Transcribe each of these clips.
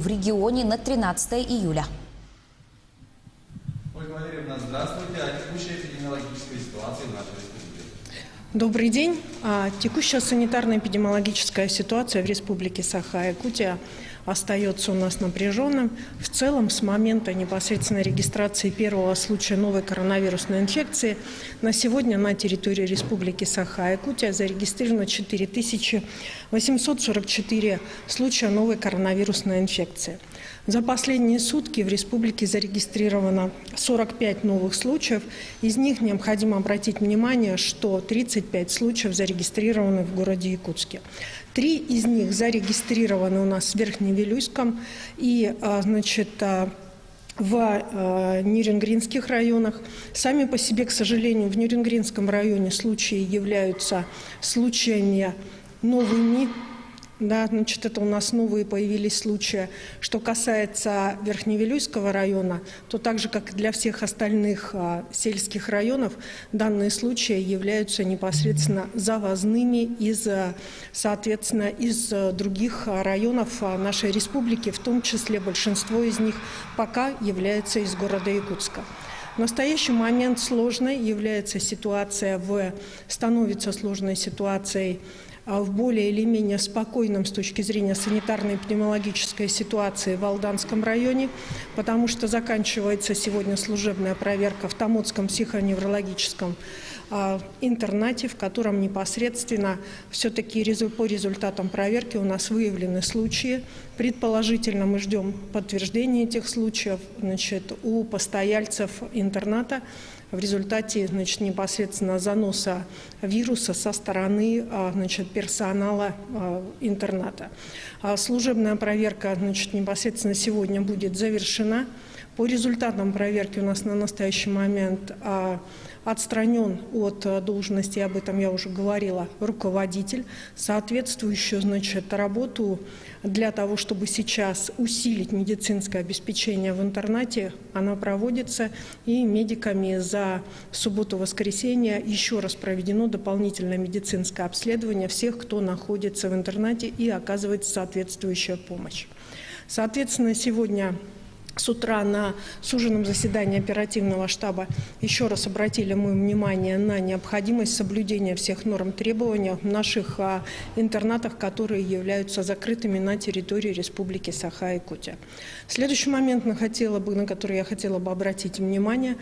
в регионе на 13 июля. Ольга Валерьевна, здравствуйте. О текущей эпидемиологической ситуации в нашей республике. Добрый день. Текущая санитарно-эпидемиологическая ситуация в Республике Саха-Якутия остается у нас напряженным. В целом, с момента непосредственно регистрации первого случая новой коронавирусной инфекции на сегодня на территории Республики Саха-Якутия зарегистрировано 4844 случая новой коронавирусной инфекции. За последние сутки в республике зарегистрировано 45 новых случаев. Из них необходимо обратить внимание, что 35 случаев зарегистрированы в городе Якутске. 3 из них зарегистрированы у нас в Верхневилюйском и, в Нерюнгринских районах. Сами по себе, к сожалению, в Нерюнгринском районе случаи являются случаями новыми. Это у нас новые появились случаи. Что касается Верхневилюйского района, то так же, как и для всех остальных сельских районов, данные случаи являются непосредственно завозными из других районов нашей республики, в том числе большинство из них пока является из города Якутска. В настоящий момент становится сложной ситуацией в более или менее спокойном с точки зрения санитарно-эпидемиологической ситуации в Алданском районе, потому что заканчивается сегодня служебная проверка в Томодском психоневрологическом интернате, в котором непосредственно все-таки по результатам проверки у нас выявлены случаи. Предположительно, мы ждем подтверждения этих случаев у постояльцев интерната в результате непосредственно заноса вируса со стороны персонала интерната. Служебная проверка непосредственно сегодня будет завершена. По результатам проверки у нас на настоящий момент отстранен от должности, об этом я уже говорила, руководитель. Соответствующую работу для того, чтобы сейчас усилить медицинское обеспечение в интернате, она проводится, и медиками за субботу-воскресенье еще раз проведено дополнительное медицинское обследование всех, кто находится в интернате, и оказывается соответствующая помощь. Соответственно, сегодня с утра на суженном заседании оперативного штаба еще раз обратили мы внимание на необходимость соблюдения всех норм требований в наших интернатах, которые являются закрытыми на территории Республики Саха-Якутия. Следующий момент, на который я хотела бы обратить внимание,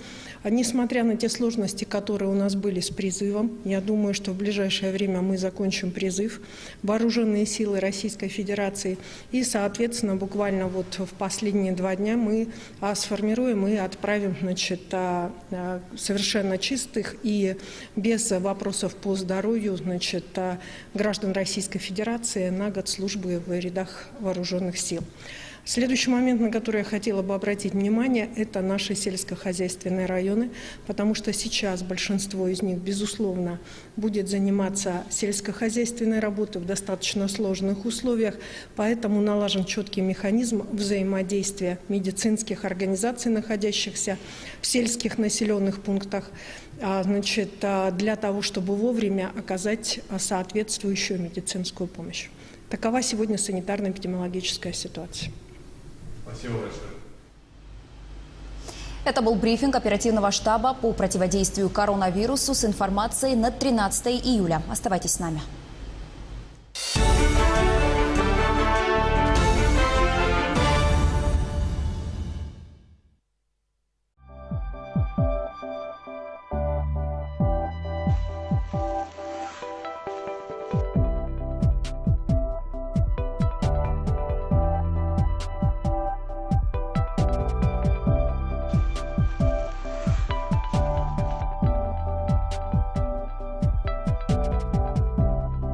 несмотря на те сложности, которые у нас были с призывом, я думаю, что в ближайшее время мы закончим призыв вооруженные силы Российской Федерации, и, соответственно, буквально в последние 2 дня мы сформируем и отправим совершенно чистых и без вопросов по здоровью граждан Российской Федерации на год службы в рядах вооруженных сил. Следующий момент, на который я хотела бы обратить внимание, это наши сельскохозяйственные районы, потому что сейчас большинство из них, безусловно, будет заниматься сельскохозяйственной работой в достаточно сложных условиях, поэтому налажен четкий механизм взаимодействия медицинских организаций, находящихся в сельских населенных пунктах, для того, чтобы вовремя оказать соответствующую медицинскую помощь. Такова сегодня санитарно-эпидемиологическая ситуация. Спасибо большое. Это был брифинг оперативного штаба по противодействию коронавирусу с информацией на 13 июля. Оставайтесь с нами.